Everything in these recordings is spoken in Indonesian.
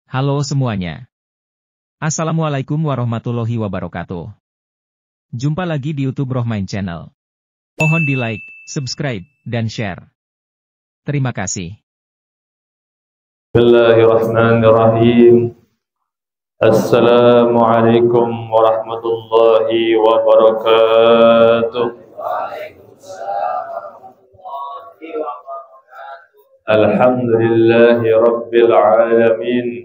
Halo semuanya. Assalamualaikum warahmatullahi wabarakatuh. Jumpa lagi di YouTube Rohmain Channel. Mohon di like, subscribe, dan share. Terima kasih. Bismillahirrahmanirrahim. Assalamualaikum warahmatullahi wabarakatuh. Alhamdulillahi rabbil alamin.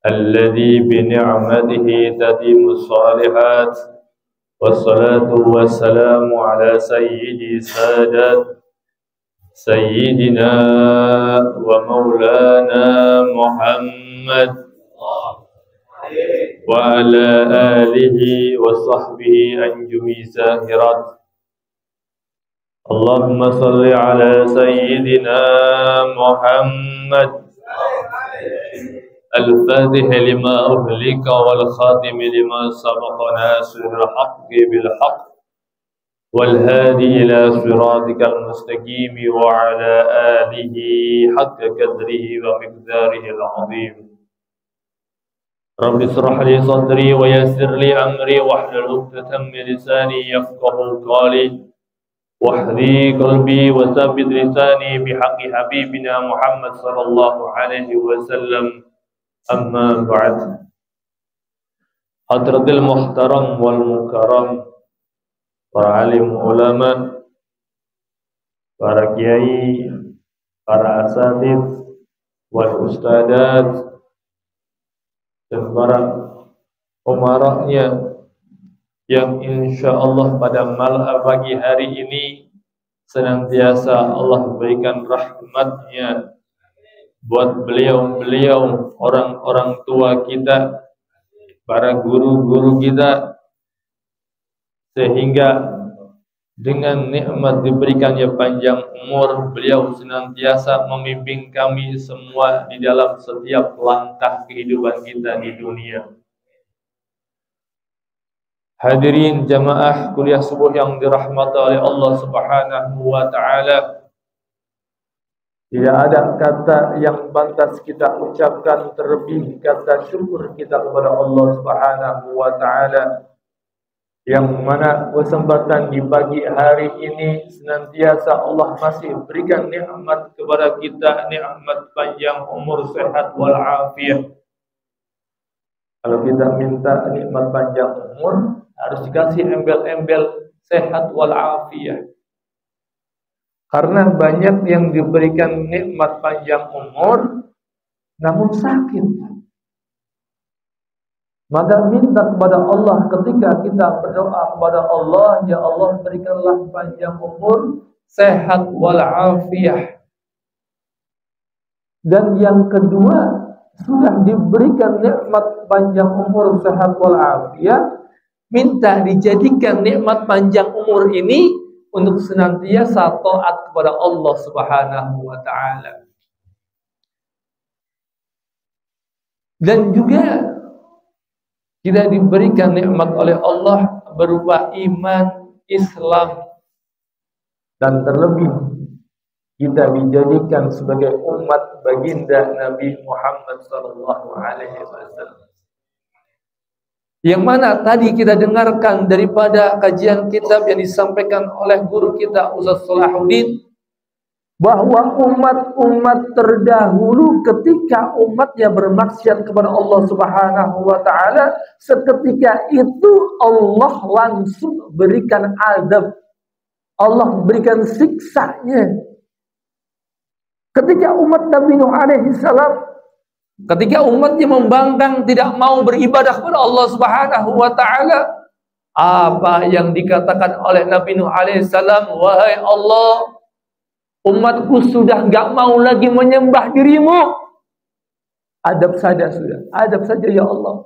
Alladhi bini'matihi tatimu shalihat. Wassalatu wassalamu ala sayyidi sadat Sayyidina wa maulana Muhammad wa ala alihi wa sahbihi anjumi zahirat. Allahumma salli ala Sayyidina Muhammad al-fatih lima uhlika wal khatim lima sabaqa nasirul haqqi bil haqq wal hadi ila siratikal mustaqim wa ala alihi haqqa qadrihi wa miqdarihi al-azim. Rabbi shrah li sadri wa yassir li amri wahlul 'uqdatam min lisani yafqahu qawli wahdi qalbi wa tsabbit lisani bihaqqi habibina Muhammad sallallahu alaihi wasallam. Amma ba'd. Hadratil muhtaram wal mukarram, para alim ulama, para kiai, para asatid wal ustadat, dan para umaranya yang insyaallah pada pagi hari ini senantiasa Allah berikan rahmatnya buat beliau-beliau, orang-orang tua kita, para guru-guru kita, sehingga dengan nikmat diberikannya panjang umur, beliau senantiasa membimbing kami semua di dalam setiap langkah kehidupan kita di dunia. Hadirin jamaah kuliah subuh yang dirahmati oleh Allah Subhanahu wa taala. Tidak ada kata yang pantas kita ucapkan terlebih kata syukur kita kepada Allah Subhanahu wa taala, yang mana kesempatan di pagi hari ini senantiasa Allah masih berikan nikmat kepada kita, nikmat panjang umur, sehat wal afiat. Kalau kita minta nikmat panjang umur, harus dikasih embel-embel sehat wal afiat. Karena banyak yang diberikan nikmat panjang umur namun sakit. Maka minta kepada Allah ketika kita berdoa kepada Allah, ya Allah berikanlah panjang umur, sehat wal afiat. Dan yang kedua, sudah diberikan nikmat panjang umur, sehat wal afiat, minta dijadikan nikmat panjang umur ini untuk senantiasa taat kepada Allah Subhanahu wa taala. Dan juga kita diberikan nikmat oleh Allah berupa iman, Islam, dan terlebih kita dijadikan sebagai umat baginda Nabi Muhammad sallallahu alaihi wasallam. Yang mana tadi kita dengarkan daripada kajian kitab yang disampaikan oleh guru kita Ustaz Salahuddin, bahwa umat-umat terdahulu ketika umatnya bermaksiat kepada Allah Subhanahu wa taala, seketika itu Allah langsung berikan azab. Allah berikan siksanya. Ketika umat Nabi Nuh alaihi salam, ketika umatnya membangkang tidak mau beribadah kepada Allah Subhanahu wa taala, apa yang dikatakan oleh Nabi Nuh alaihissalam, wahai Allah, umatku sudah enggak mau lagi menyembah dirimu. Adab saja sudah, adab saja ya Allah.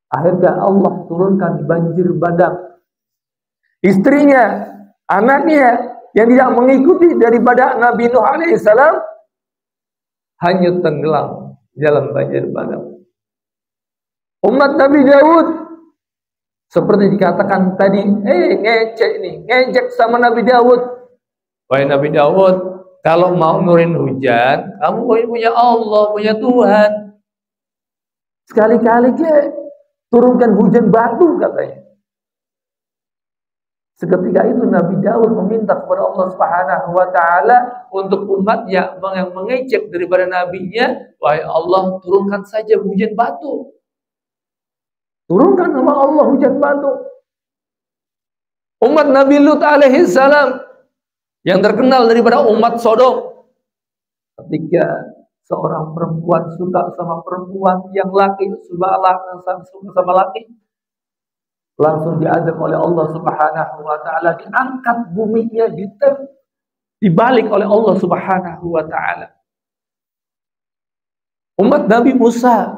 Akhirnya Allah turunkan banjir bandang. Istrinya, anaknya yang tidak mengikuti daripada Nabi Nuh alaihissalam hanyut tenggelam dalam banjir bandang. Umat Nabi Daud seperti dikatakan tadi, ngecek nih, ngejek sama Nabi Daud. Wahai Nabi Daud, Kalau mau nurin hujan, kamu punya Allah, punya Tuhan. Sekali-kali dia turunkan hujan batu katanya. Seketika itu Nabi Daud meminta kepada Allah Subhanahu wa taala untuk umatnya yang mengejek daripada nabinya, wahai Allah, turunkan saja hujan batu. Turunkan sama Allah hujan batu. Umat Nabi Lut alaihi salam yang terkenal daripada umat Sodom, ketika seorang perempuan suka sama perempuan, yang laki suka sama laki, langsung diadab oleh Allah Subhanahu wa taala, diangkat buminya, dibalik oleh Allah Subhanahu wa taala. Umat Nabi Musa,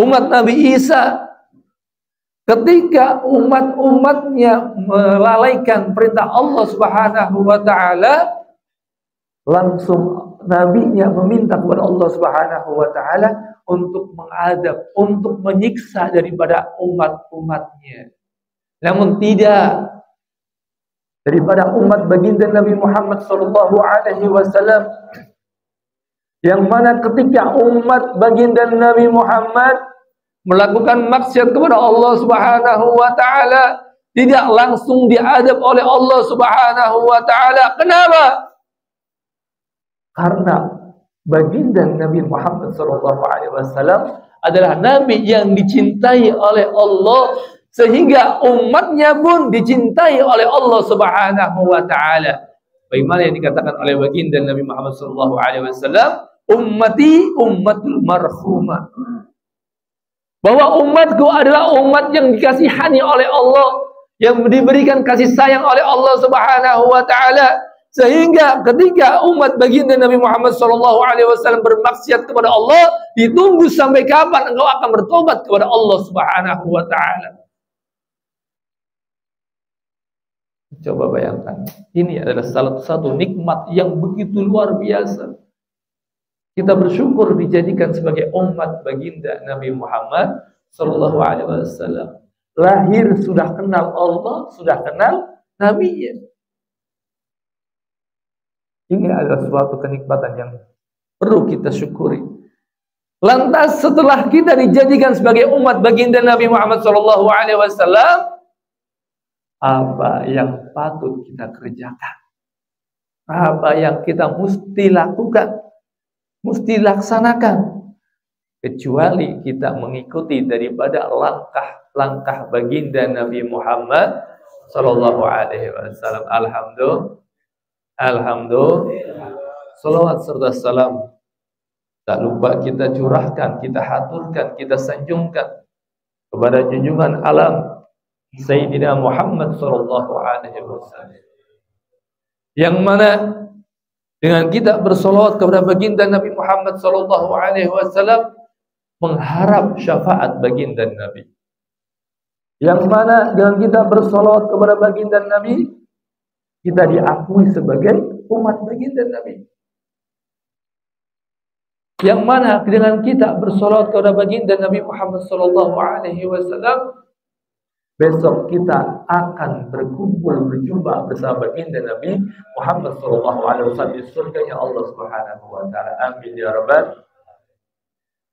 umat Nabi Isa, ketika umat-umatnya melalaikan perintah Allah Subhanahu wa taala, langsung nabinya meminta kepada Allah Subhanahu wa taala untuk mengadab, untuk menyiksa daripada umat-umatnya. Namun tidak, daripada umat baginda Nabi Muhammad sallallahu alaihi wasallam, yang mana ketika umat baginda Nabi Muhammad melakukan maksiat kepada Allah Subhanahu wa taala, tidak langsung diadab oleh Allah Subhanahu wa taala. Kenapa? Karena baginda Nabi Muhammad sallallahu alaihi wasallam adalah nabi yang dicintai oleh Allah, sehingga umatnya pun dicintai oleh Allah Subhanahu wa taala. Bagaimana yang dikatakan oleh baginda Nabi Muhammad sallallahu alaihi wasallam, ummati ummatul marhumah. Bahwa umatku adalah umat yang dikasihani oleh Allah, yang diberikan kasih sayang oleh Allah Subhanahu wa taala. Sehingga ketika umat baginda Nabi Muhammad sallallahu alaihi wasallam bermaksiat kepada Allah, ditunggu sampai kapan engkau akan bertobat kepada Allah Subhanahu wa taala. Coba bayangkan, ini adalah salah satu nikmat yang begitu luar biasa. Kita bersyukur dijadikan sebagai umat baginda Nabi Muhammad sallallahu alaihi wasallam. Lahir sudah kenal Allah, sudah kenal nabinya. Ini adalah suatu kenikmatan yang perlu kita syukuri. Lantas setelah kita dijadikan sebagai umat baginda Nabi Muhammad sallallahu alaihi wasallam, apa yang patut kita kerjakan? Apa yang kita mesti lakukan? Mesti laksanakan, kecuali kita mengikuti daripada langkah-langkah baginda Nabi Muhammad sallallahu alaihi wasallam. Alhamdulillah. Salawat serta salam tak lupa kita curahkan, kita haturkan, kita sanjungkan kepada junjungan alam Sayyidina Muhammad sallallahu alaihi wasallam, yang mana dengan kita bersolawat kepada baginda Nabi Muhammad sallallahu alaihi wasallam mengharap syafaat baginda Nabi. Yang mana dengan kita bersolawat kepada baginda Nabi, kita diakui sebagai umat baginda Nabi. Yang mana dengan kita bersolawat kepada baginda Nabi Muhammad sallallahu alaihi wasallam, besok kita akan berkumpul berjumpa bersama baginda Nabi Muhammad sallallahu alaihi wasallam di surganya Allah Subhanahu wa taala. Amin ya rabbal.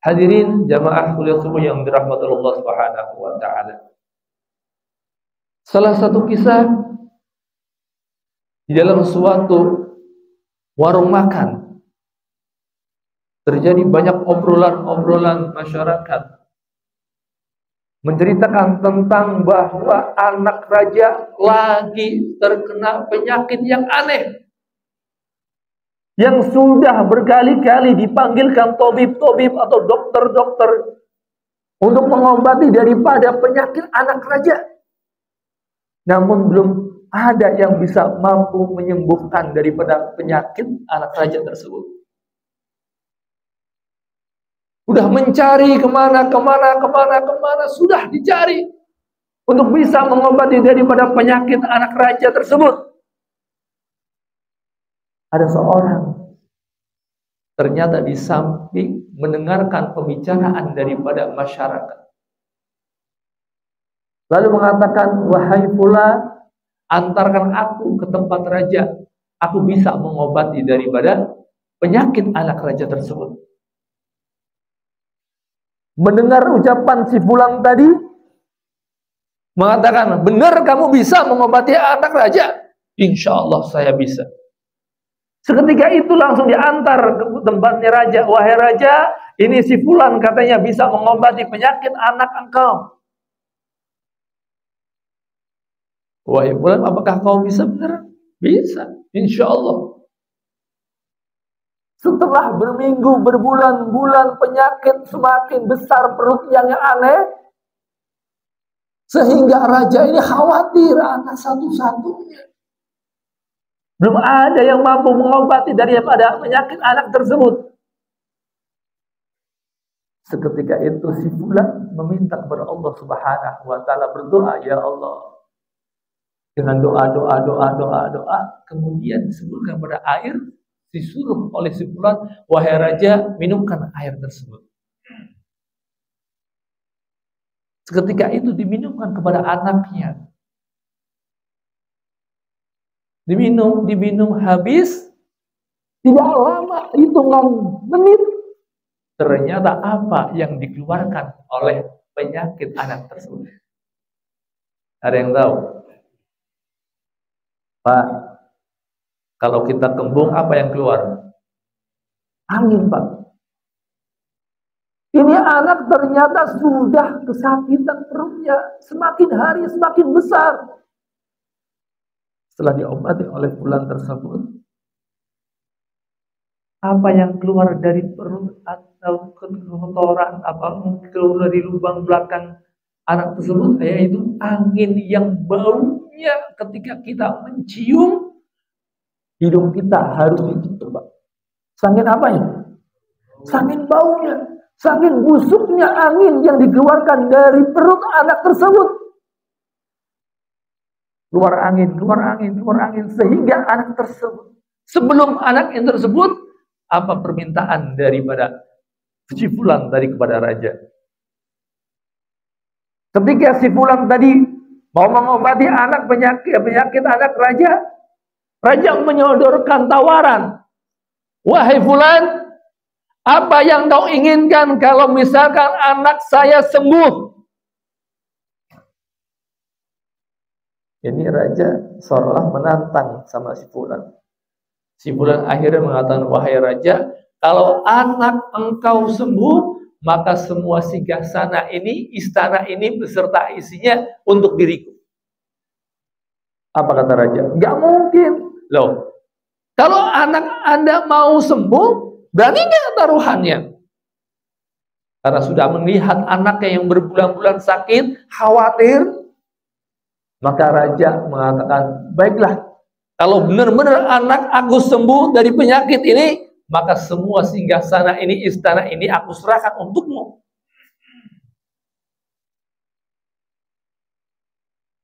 Hadirin jamaah kuliah subuh yang dirahmati Allah Subhanahu wa taala. Salah satu kisah di dalam suatu warung makan terjadi banyak obrolan masyarakat menceritakan tentang bahwa anak raja lagi terkena penyakit yang aneh, yang sudah berkali-kali dipanggilkan tabib-tabib atau dokter-dokter untuk mengobati daripada penyakit anak raja, namun belum ada yang bisa mampu menyembuhkan daripada penyakit anak raja tersebut. Sudah mencari kemana, sudah dicari untuk bisa mengobati daripada penyakit anak raja tersebut. Ada seorang ternyata di samping mendengarkan pembicaraan daripada masyarakat, lalu mengatakan, wahai fulan, antarkan aku ke tempat raja. aku bisa mengobati daripada penyakit anak raja tersebut. Mendengar ucapan si fulan tadi, mengatakan, benar kamu bisa mengobati anak raja? Insya Allah saya bisa. Seketika itu langsung diantar ke tempatnya raja. Wahai raja, ini si fulan katanya bisa mengobati penyakit anak engkau. Wahai fulan, apakah kau bisa? Benar? Bisa, insya Allah. Setelah berminggu, berbulan-bulan, penyakit semakin besar, perut yang aneh, sehingga raja ini khawatir anak satu-satunya. Belum ada yang mampu mengobati daripada penyakit anak tersebut. Seketika itu si fulan meminta kepada Allah Subhanahu wa taala, berdoa, ya Allah. Dengan doa, kemudian disebutkan pada air, disuruh oleh si fulan, wahai raja, minumkan air tersebut. Seketika itu diminumkan kepada anaknya. Diminum habis, tidak lama, hitungan menit, ternyata apa yang dikeluarkan oleh penyakit anak tersebut? Ada yang tahu? Pak, kalau kita kembung, apa yang keluar? Angin, Pak. Ini anak ternyata sudah kesakitan perutnya, semakin hari semakin besar. Setelah diobati oleh fulan tersebut, apa yang keluar dari perut atau kotoran, apa keluar dari lubang belakang anak tersebut, yaitu angin yang baunya ketika kita mencium, hidung kita harus ditutup. Saking apanya? Saking baunya, saking busuknya angin yang dikeluarkan dari perut anak tersebut. Keluar angin, sehingga anak tersebut, sebelum anak yang tersebut, apa permintaan daripada si fulan tadi kepada raja? Ketika si fulan tadi mau mengobati anak penyakit anak raja, raja menyodorkan tawaran. Wahai fulan, apa yang kau inginkan kalau misalkan anak saya sembuh? Ini raja seolah menantang sama si fulan. Si fulan akhirnya mengatakan, wahai raja, kalau anak engkau sembuh, maka semua singgasana ini, istana ini beserta isinya untuk diriku. Apa kata raja? Gak mungkin. Loh, kalau anak Anda mau sembuh, berani gak taruhannya? Karena sudah melihat anaknya yang berbulan-bulan sakit, khawatir, maka raja mengatakan, baiklah, kalau benar-benar anak aku sembuh dari penyakit ini, maka semua singgasana ini, istana ini aku serahkan untukmu.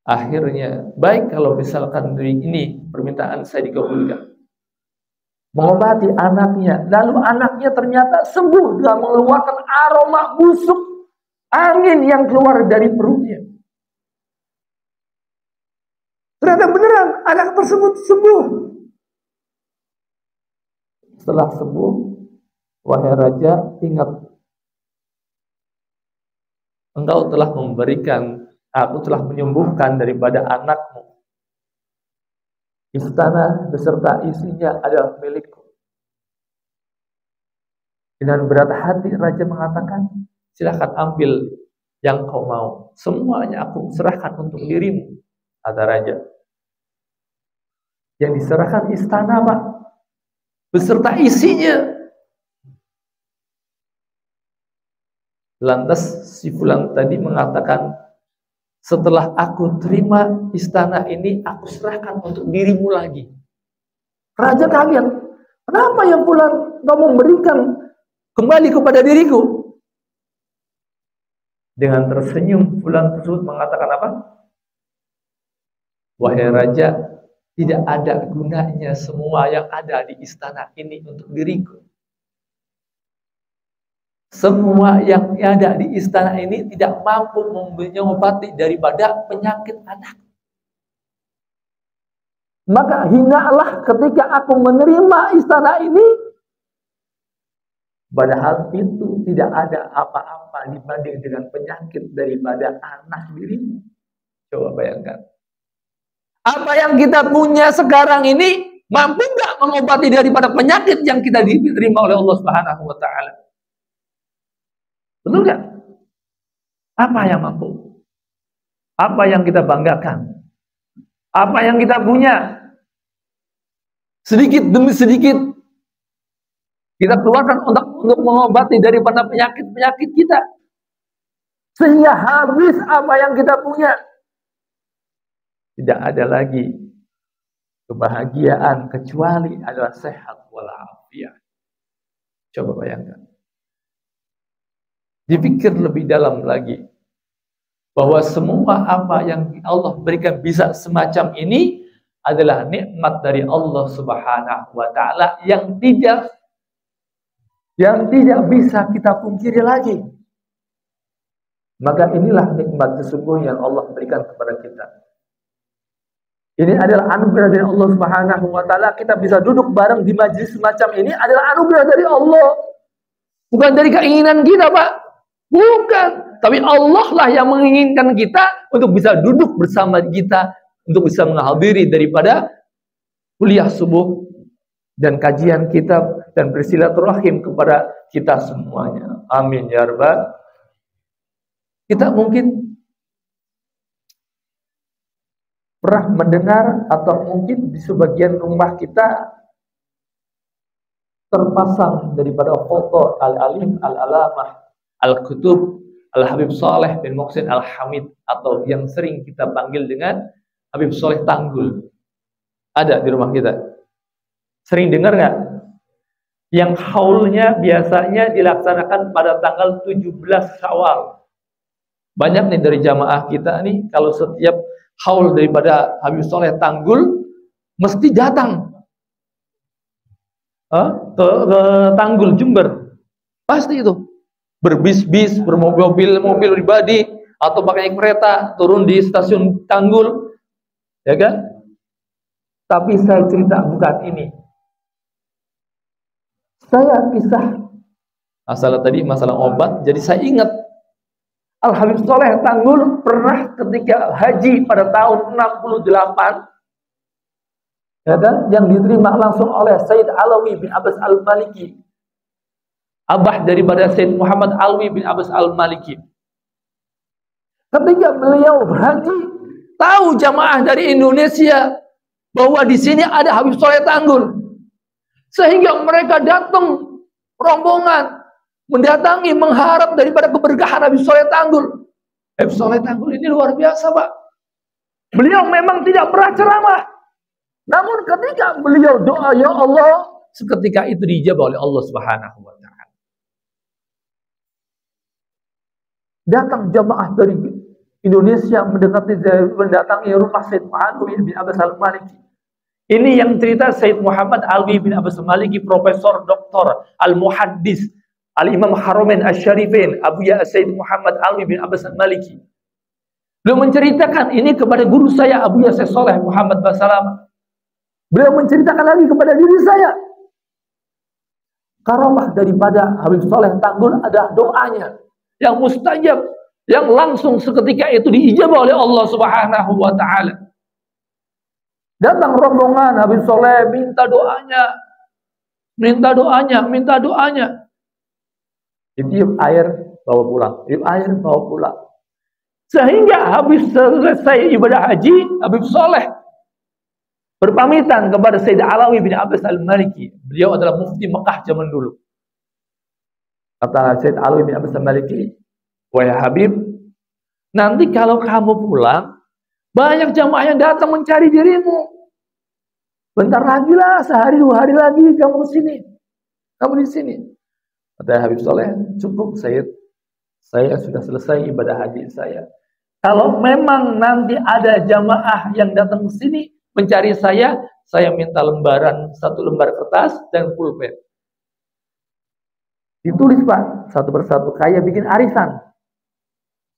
Akhirnya, baik kalau misalkan ini permintaan saya dikabulkan. Mengobati anaknya, lalu anaknya ternyata sembuh dengan mengeluarkan aroma busuk angin yang keluar dari perutnya. Ternyata beneran anak tersebut sembuh. Setelah sembuh, wahai raja, ingat, engkau telah memberikan, aku telah menyembuhkan daripada anakmu. Istana beserta isinya adalah milikku. Dengan berat hati raja mengatakan, silakan ambil yang kau mau. Semuanya aku serahkan untuk dirimu, kata raja. Yang diserahkan istana, Pak, beserta isinya. Lantas si fulan tadi mengatakan, setelah aku terima istana ini, aku serahkan untuk dirimu lagi. Raja kaget. Kenapa yang fulan kau memberikan kembali kepada diriku? Dengan tersenyum, fulan tersebut mengatakan apa? Wahai raja, tidak ada gunanya semua yang ada di istana ini untuk diriku. Semua yang ada di istana ini tidak mampu mengobati daripada penyakit anak. Maka hinalah ketika aku menerima istana ini, padahal itu tidak ada apa-apa dibanding dengan penyakit daripada anak dirimu. Coba bayangkan. Apa yang kita punya sekarang ini mampu nggak mengobati daripada penyakit yang kita diterima oleh Allah Subhanahu wa taala? Betul nggak? Apa yang mampu? Apa yang kita banggakan? Apa yang kita punya? Sedikit demi sedikit kita keluarkan untuk mengobati daripada penyakit-penyakit kita. Sehingga habis apa yang kita punya. Tidak ada lagi kebahagiaan kecuali adalah sehat walafiat. Coba bayangkan. Dipikir lebih dalam lagi. Bahwa semua apa yang Allah berikan bisa semacam ini adalah nikmat dari Allah Subhanahu wa taala yang tidak bisa kita pungkiri lagi. Maka inilah nikmat sesungguhnya yang Allah berikan kepada kita. Ini adalah anugerah dari Allah Subhanahu wa taala. Kita bisa duduk bareng di majelis semacam ini adalah anugerah dari Allah. Bukan dari keinginan kita, Pak. Bukan. Tapi Allah lah yang menginginkan kita untuk bisa duduk bersama kita, untuk bisa menghadiri daripada kuliah subuh dan kajian kitab dan bersilaturahim kepada kita semuanya. Amin ya rabbal. Kita mungkin pernah mendengar atau mungkin di sebagian rumah kita terpasang daripada foto Al-Alim Al-Alamah Al-Kutub Al-Habib Saleh bin Muhsin Al-Hamid, atau yang sering kita panggil dengan Habib Saleh Tanggul. Ada di rumah kita. Sering dengar nggak? Yang haulnya biasanya dilaksanakan pada tanggal 17 Syawal. Banyak nih dari jamaah kita nih, kalau setiap haul daripada Habib Saleh Tanggul mesti datang ke Tanggul Jember. Pasti itu. Berbis-bis, bermobil pribadi, atau pakai kereta, turun di stasiun Tanggul, ya kan? Tapi saya cerita bukan ini. Saya kisah masalah tadi, masalah obat, jadi saya ingat Al-Habib Saleh Tanggul pernah ketika haji pada tahun 68, ya kan? Yang diterima langsung oleh Sayyid Alawi bin Abbas Al-Maliki, abah daripada Sayyid Muhammad Alwi bin Abbas Al-Maliki. Ketika beliau haji, tahu jamaah dari Indonesia bahwa di sini ada Habib Saleh Tanggul, sehingga mereka datang rombongan mendatangi, mengharap daripada keberkahan Habib Saleh Tanggul. Habib Saleh Tanggul ini luar biasa, Pak. Beliau memang tidak pernah ceramah, namun ketika beliau doa, ya Allah, seketika itu dijawab oleh Allah Subhanahu wa taala. Datang jamaah dari Indonesia mendatangi rumah Sayyid Muhammad bin Abbas Al-Maliki. Ini yang cerita Sayyid Muhammad Alwi bin Abbas Al-Maliki, Profesor Doktor Al-Muhaddis Al-Imam Haramain Asy-Syarifain, Abu Ya Sayyid Muhammad Alwi bin Abbas Al-Maliki. Beliau menceritakan ini kepada guru saya Abu Ya Sayyid Saleh Muhammad Basalamah. Beliau menceritakan lagi kepada diri saya. Karamah daripada Habib Saleh Tanggul adalah doanya yang mustajab, yang langsung seketika itu diijabah oleh Allah Subhanahu wa taala. Datang rombongan Habib Saleh minta doanya. Ditiup air bawa pulang, tiup air bawa pulang. Sehingga habis selesai ibadah haji, Habib Saleh berpamitan kepada Sayyid Alawi bin Abbas Al-Maliki. Beliau adalah mufti Mekah zaman dulu. Kata Sayyid Alawi bin Abbas Al-Maliki, wahai Habib, nanti kalau kamu pulang, banyak jamaah yang datang mencari dirimu. Bentar lagi lah, sehari 2 hari lagi kamu di sini. Kata Habib Saleh, cukup Sayyid, saya sudah selesai ibadah haji saya. Kalau memang nanti ada jamaah yang datang ke sini mencari saya minta lembaran, 1 lembar kertas dan pulpen. Ditulis, Pak, satu persatu, kayak bikin arisan.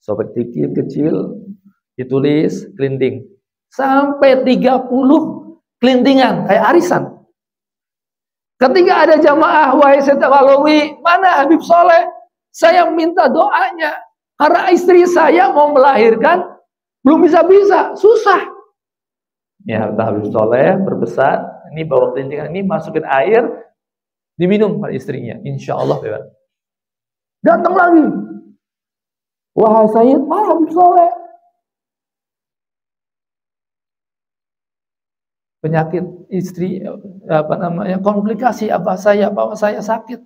Sobek dikit kecil, ditulis, kelinting. Sampai 30 kelintingan, kayak arisan. Ketika ada jamaah, wahai Said Alawi, mana Habib Soleh? Saya minta doanya. Karena istri saya mau melahirkan, belum bisa-bisa, susah. Ya, Habib Soleh berpesan, ini bawa kelintingan ini, masukin air, diminum oleh istrinya. Insya Allah bebas. Datang lagi. Wahai Sayyid, mana Habib Soleh? Penyakit istri, komplikasi bapak saya sakit.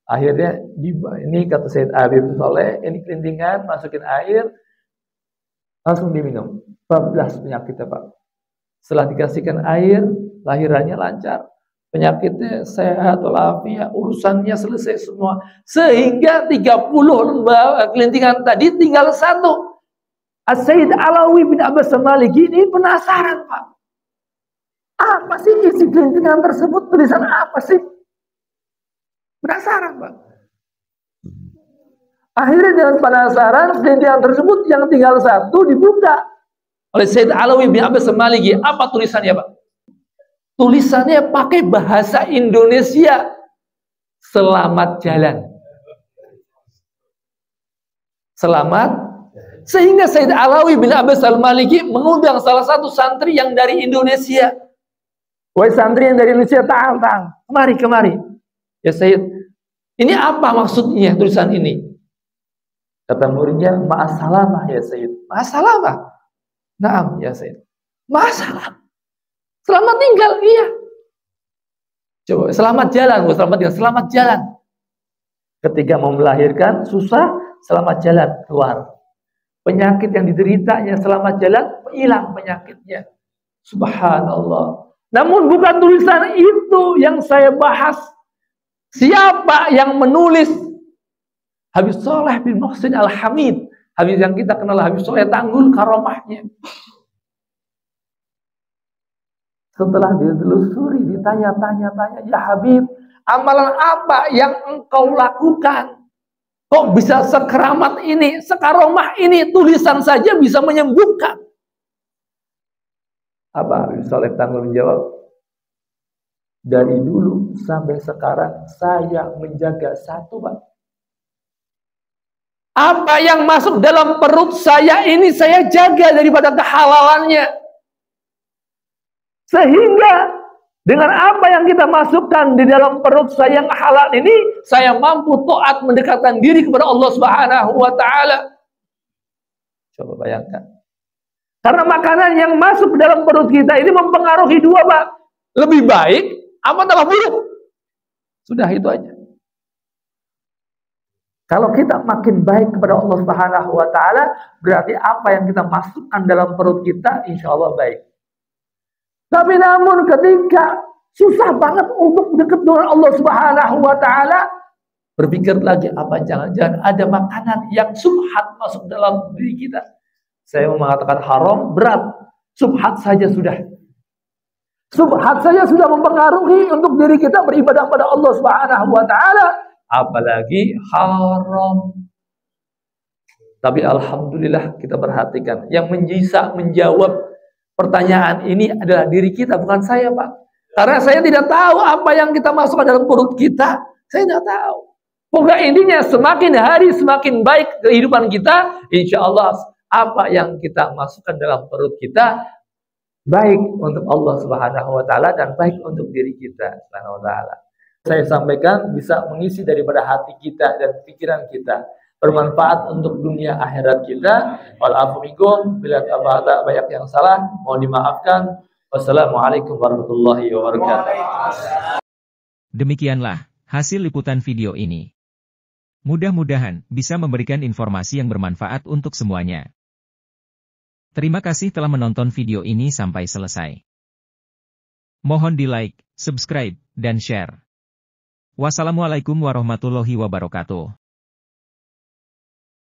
Akhirnya ini kata Sayyid Habib Soleh, ini kelintingan, masukin air, langsung diminum. 14 penyakitnya Pak. Setelah dikasihkan air, lahirannya lancar, penyakitnya sehat walafiat, urusannya selesai semua. Sehingga 30 kelintingan tadi tinggal 1. As-Sayyid Alawi bin Abbas Al-Maliki ini penasaran Pak. Apa sih isi kelintingan tersebut? Tulisan apa sih? Penasaran Pak. Akhirnya dengan penasaran, kelintingan tersebut yang tinggal 1 dibuka oleh Sayyid Alawi bin Abbas Al-Maliki. Apa tulisannya Pak? Tulisannya pakai bahasa Indonesia. Selamat jalan. Selamat. Sehingga Sayyid Alawi bin Abbas Al-Maliki mengundang salah satu santri yang dari Indonesia. Wahai santri yang dari Indonesia, ta'al. Kemari. Ya Sayyid, ini apa maksudnya tulisan ini? Kata muridnya, ma'asalamah ya Sayyid. Ma'asalamah? Naam ya Sayyid. Ma'asalamah. Selamat tinggal, iya. Coba, selamat jalan, selamat jalan. Ketika mau melahirkan, susah, selamat jalan, keluar. Penyakit yang dideritanya, selamat jalan, hilang penyakitnya. Subhanallah. Namun bukan tulisan itu yang saya bahas. Siapa yang menulis? Habib Soleh bin Muhsin Al-Hamid. Habib yang kita kenal, Habib Soleh Tanggul, karomahnya. Setelah ditelusuri, ditanya-tanya, ya Habib, amalan apa yang engkau lakukan? Kok bisa sekeramat ini, sekaromah ini, tulisan saja bisa menyembuhkan? Apa Habib Soleh Tanggul menjawab? Dari dulu sampai sekarang saya menjaga 1 Pak. Apa yang masuk dalam perut saya ini saya jaga daripada kehalalannya. Sehingga dengan apa yang kita masukkan di dalam perut saya yang halal ini, saya mampu taat mendekatkan diri kepada Allah Subhanahu wa taala. Coba bayangkan. Karena makanan yang masuk ke dalam perut kita ini mempengaruhi 2 Pak. Lebih baik apa tambah buruk? Sudah itu aja. Kalau kita makin baik kepada Allah Subhanahu wa taala, berarti apa yang kita masukkan dalam perut kita insya Allah baik. Tapi namun ketika susah banget untuk dekat dengan Allah Subhanahu wa taala, berpikir lagi apa jangan-jangan ada makanan yang subhat masuk dalam diri kita. Saya mau mengatakan haram berat, subhat saja sudah. Subhat saja sudah mempengaruhi untuk diri kita beribadah pada Allah Subhanahu wa taala, apalagi haram. Tapi alhamdulillah kita perhatikan, yang menjawab pertanyaan ini adalah diri kita, bukan saya Pak. Karena saya tidak tahu apa yang kita masukkan dalam perut kita, saya tidak tahu. Pokoknya intinya semakin hari semakin baik kehidupan kita, insya Allah apa yang kita masukkan dalam perut kita baik untuk Allah Subhanahu wa taala dan baik untuk diri kita Subhanahu wa taala. Saya sampaikan bisa mengisi daripada hati kita dan pikiran kita, bermanfaat untuk dunia akhirat kita. Wal afumikum bila ada banyak yang salah mohon dimaafkan. Wassalamualaikum warahmatullahi wabarakatuh. Demikianlah hasil liputan video ini. Mudah-mudahan bisa memberikan informasi yang bermanfaat untuk semuanya. Terima kasih telah menonton video ini sampai selesai. Mohon di-like, subscribe, dan share. Wassalamualaikum warahmatullahi wabarakatuh.